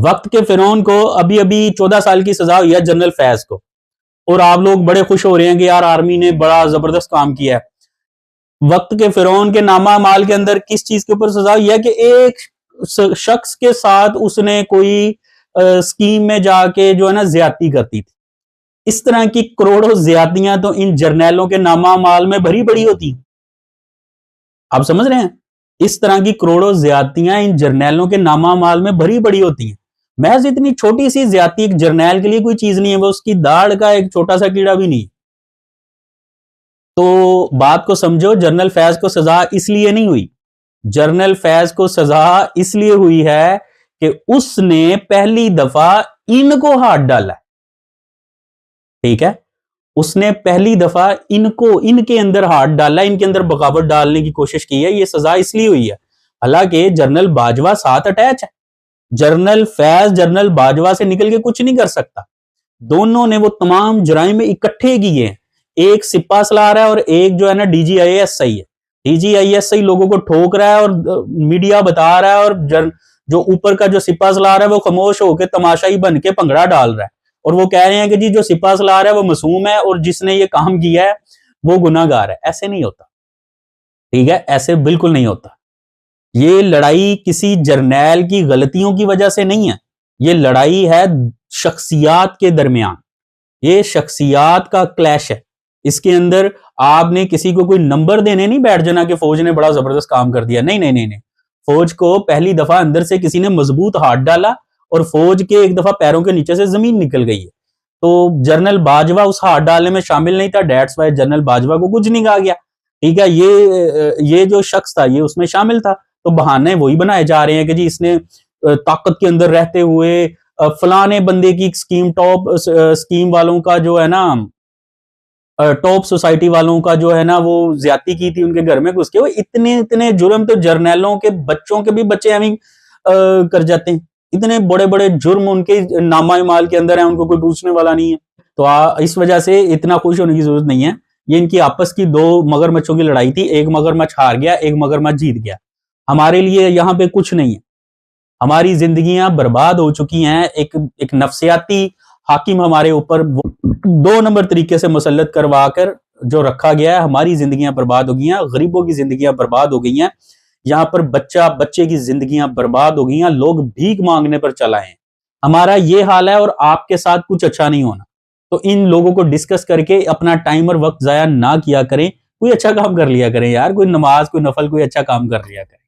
وقت کے فرعون کو ابھی ابھی 14 سال کی سزا ہوئی ہے جنرل فیض کو، اور آپ لوگ بڑے خوش ہو رہے ہیں کہ یار آرمی نے بڑا زبردست کام کیا ہے۔ وقت کے فرعون کے نامہ اعمال کے اندر کس چیز کے اوپر سزا ہوئی ہے کہ ایک شخص کے ساتھ اس نے کوئی سکیم میں جا کے جو ہے نا زیادتی کرتی تھی۔ اس طرح کی کروڑوں زیادتیاں تو ان جرنیلوں کے نامہ اعمال میں بھری بڑی ہوتی ہیں، آپ سمجھ رہے ہیں؟ اس طرح کی کروڑوں زیادتیاں ان جرنیلوں کے نامہ اعمال میں بھری بڑی ہوتی ہیں۔ محض اتنی چھوٹی سی زیادتی ایک جرنیل کے لیے کوئی چیز نہیں ہے، وہ اس کی داڑھ کا ایک چھوٹا سا کیڑا بھی نہیں۔ تو بات کو سمجھو، جنرل فیض کو سزا اس لیے نہیں ہوئی، جنرل فیض کو سزا اس لیے ہوئی ہے کہ اس نے پہلی دفعہ ان کو ہاتھ ڈالا ہے، ٹھیک ہے؟ اس نے پہلی دفعہ ان کے اندر ہاتھ ڈالا، ان کے اندر بغاوت ڈالنے کی کوشش کی ہے، یہ سزا اس لیے ہوئی ہے۔ حالانکہ جنرل باجوہ ساتھ اٹیچ ہے، جنرل فیض جنرل باجوہ سے نکل کے کچھ نہیں کر سکتا، دونوں نے وہ تمام جرائم میں اکٹھے کیے ہیں۔ ایک سپہ سالار ہے اور ایک جو ہے نا D G I S I ہے۔ D G I S I لوگوں کو ٹھوک رہا ہے اور میڈیا بتا رہا ہے، اور جو اوپر کا جو سپہ سالار ہے وہ خاموش ہو کے تماشائی بن کے پنگڑا ڈال رہا ہے، اور وہ کہہ رہے ہیں کہ جی جو سپہ سالار ہے وہ معصوم ہے اور جس نے یہ کام کیا ہے وہ گناہ گار ہے۔ ایسے نہیں ہوتا، ٹھیک ہے؟ ایسے بالکل نہیں ہوتا۔ یہ لڑائی کسی جرنیل کی غلطیوں کی وجہ سے نہیں ہے، یہ لڑائی ہے شخصیات کے درمیان، یہ شخصیات کا کلیش ہے۔ اس کے اندر آپ نے کسی کو کوئی نمبر دینے نہیں بیٹھ جانا کہ فوج نے بڑا زبردست کام کر دیا، نہیں، فوج کو پہلی دفعہ اندر سے کسی نے مضبوط ہاتھ ڈالا اور فوج کے ایک دفعہ پیروں کے نیچے سے زمین نکل گئی ہے۔ تو جنرل باجوہ اس ہاتھ ڈالنے میں شامل نہیں تھا، ڈیٹس وائی جنرل باجوہ کو کچھ نہیں کہا گیا، ٹھیک ہے؟ یہ جو شخص تھا یہ اس میں شامل تھا، تو بہانے وہی بنائے جا رہے ہیں کہ جی اس نے طاقت کے اندر رہتے ہوئے فلانے بندے کی ٹاپ سکیم والوں کا جو ہے نا، ٹاپ سوسائٹی والوں کا جو ہے نا وہ زیادتی کی تھی ان کے گھر میں گھس کے۔ وہ اتنے جرم تو جرنیلوں کے بچوں کے بھی بچے ایویں کر جاتے ہیں، اتنے بڑے بڑے جرم ان کے نامہ اعمال کے اندر ہیں، ان کو کوئی پوچھنے والا نہیں ہے۔ تو اس وجہ سے اتنا خوش ہونے کی ضرورت نہیں ہے۔ یہ ان کی آپس کی دو مگرمچھوں کی لڑائی تھی، ایک مگرمچھ ہار گیا، ایک مگرمچھ جیت گیا۔ ہمارے لیے یہاں پہ کچھ نہیں ہے، ہماری زندگیاں برباد ہو چکی ہیں۔ ایک نفسیاتی حاکم ہمارے اوپر 2 نمبر طریقے سے مسلط کروا کر جو رکھا گیا ہے، ہماری زندگیاں برباد ہو گئی ہیں، غریبوں کی زندگیاں برباد ہو گئی ہیں، یہاں پر بچے کی زندگیاں برباد ہو گئی ہیں، لوگ بھیک مانگنے پر چل آئے ہیں۔ ہمارا یہ حال ہے اور آپ کے ساتھ کچھ اچھا نہیں ہونا۔ تو ان لوگوں کو ڈسکس کر کے اپنا ٹائم اور وقت ضائع نہ کیا کریں، کوئی اچھا کام کر لیا کریں یار، کوئی نماز، کوئی نفل، کوئی اچھا کام کر لیا کریں۔